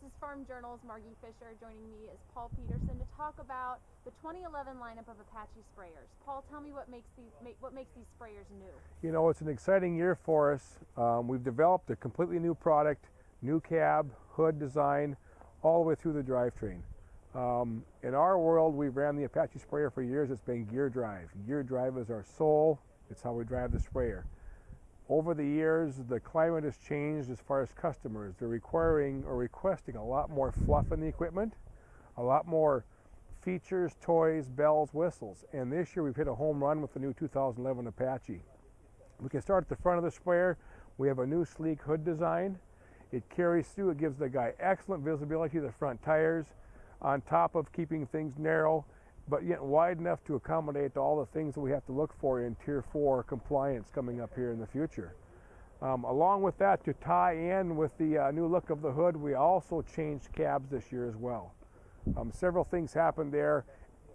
This is Farm Journal's Margy Fischer. Joining me is Paul Peterson to talk about the 2011 lineup of Apache Sprayers. Paul, tell me what makes these sprayers new. You know, it's an exciting year for us. We've developed a completely new product, new cab, hood design, all the way through the drivetrain. In our world, we ran the Apache sprayer for years. It's been gear drive. Gear drive is our soul. It's how we drive the sprayer. Over the years, the climate has changed as far as customers. They're requiring or requesting a lot more fluff in the equipment, a lot more features, toys, bells, whistles. And this year we've hit a home run with the new 2011 Apache. We can start at the front of the sprayer. We have a new sleek hood design. It carries through. It gives the guy excellent visibility to the front tires, on top of keeping things narrow, but yet wide enough to accommodate all the things that we have to look for in Tier 4 compliance coming up here in the future. Along with that, to tie in with the new look of the hood, we also changed cabs this year as well. Several things happened there.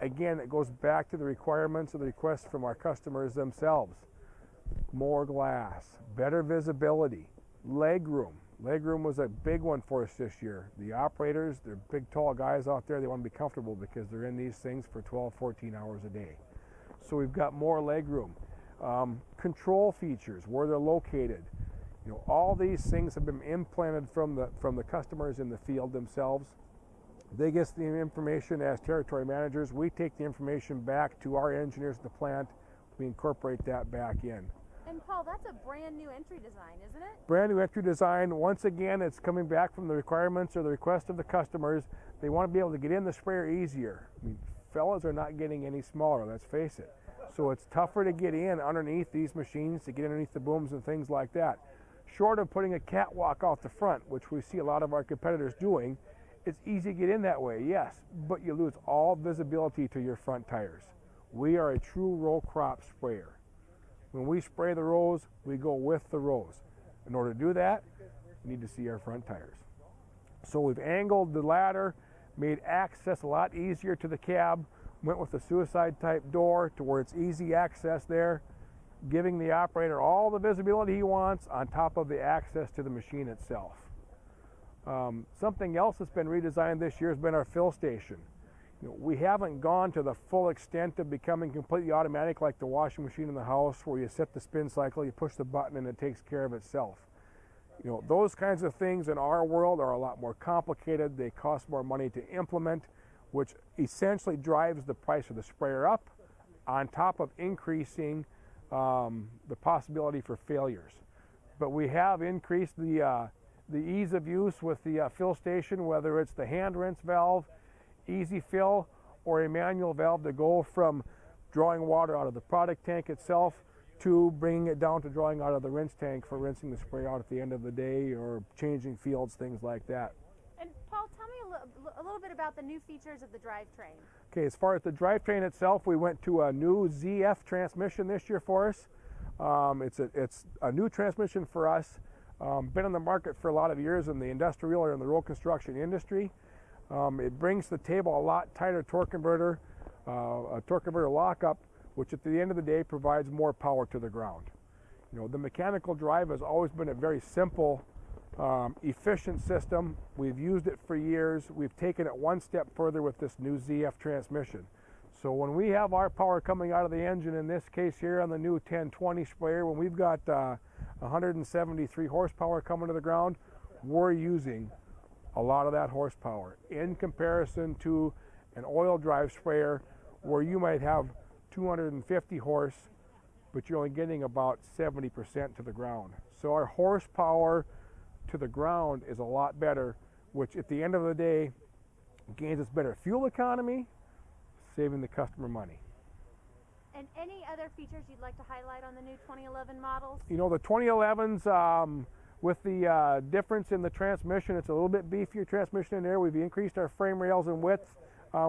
Again, it goes back to the requirements of the requests from our customers themselves. More glass, better visibility, leg room. Legroom was a big one for us this year. The operators, they're big, tall guys out there. They want to be comfortable because they're in these things for 12, 14 hours a day. So we've got more legroom. Control features, where they're located. You know, all these things have been implanted from the customers in the field themselves. They get the information as territory managers. We take the information back to our engineers at the plant. We incorporate that back in. And Paul, that's a brand new entry design, isn't it? Brand new entry design. Once again, it's coming back from the requirements or the request of the customers. They want to be able to get in the sprayer easier. I mean, fellas are not getting any smaller, let's face it. So it's tougher to get in underneath these machines, to get underneath the booms and things like that. Short of putting a catwalk out the front, which we see a lot of our competitors doing, it's easy to get in that way, yes, but you lose all visibility to your front tires. We are a true row crop sprayer. When we spray the rows, we go with the rows. In order to do that, we need to see our front tires. So we've angled the ladder, made access a lot easier to the cab, went with the suicide type door to where it's easy access there, giving the operator all the visibility he wants on top of the access to the machine itself. Something else that's been redesigned this year has been our fill station. You know, we haven't gone to the full extent of becoming completely automatic like the washing machine in the house, where you set the spin cycle, you push the button, and it takes care of itself. You know, those kinds of things in our world are a lot more complicated. They cost more money to implement, which essentially drives the price of the sprayer up, on top of increasing the possibility for failures. But we have increased the ease of use with the fill station, whether it's the hand rinse valve, easy fill, or a manual valve to go from drawing water out of the product tank itself to bringing it down to drawing out of the rinse tank for rinsing the spray out at the end of the day or changing fields, things like that. And Paul, tell me a little bit about the new features of the drivetrain. Okay, as far as the drivetrain itself, we went to a new ZF transmission this year for us. It's a new transmission for us. Been on the market for a lot of years in the industrial or in the road construction industry. It brings to the table a lot tighter torque converter, a torque converter lockup, which at the end of the day provides more power to the ground. You know, the mechanical drive has always been a very simple, efficient system. We've used it for years. We've taken it one step further with this new ZF transmission. So when we have our power coming out of the engine, in this case here on the new 1020 sprayer, when we've got 173 horsepower coming to the ground, we're using a lot of that horsepower in comparison to an oil drive sprayer where you might have 250 horse, but you're only getting about 70% to the ground. So our horsepower to the ground is a lot better, which at the end of the day gains us better fuel economy, saving the customer money. And any other features you'd like to highlight on the new 2011 models? You know, the 2011s, with the difference in the transmission, it's a little bit beefier transmission in there. We've increased our frame rails in width,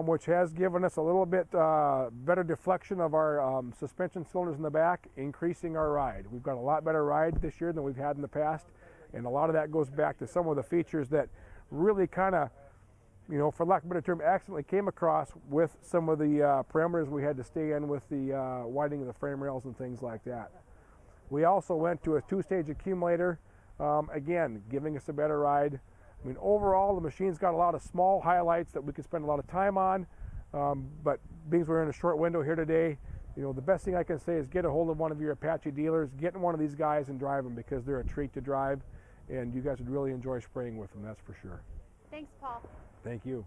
which has given us a little bit better deflection of our suspension cylinders in the back, increasing our ride. We've got a lot better ride this year than we've had in the past, and a lot of that goes back to some of the features that really kind of, you know, for lack of a better term, accidentally came across with some of the parameters we had to stay in with the widening of the frame rails and things like that. We also went to a two-stage accumulator, again, giving us a better ride. I mean, overall, the machine's got a lot of small highlights that we can spend a lot of time on, but being we're in a short window here today, you know, the best thing I can say is get a hold of one of your Apache dealers, get in one of these guys and drive them, because they're a treat to drive, and you guys would really enjoy spraying with them, that's for sure. Thanks, Paul. Thank you.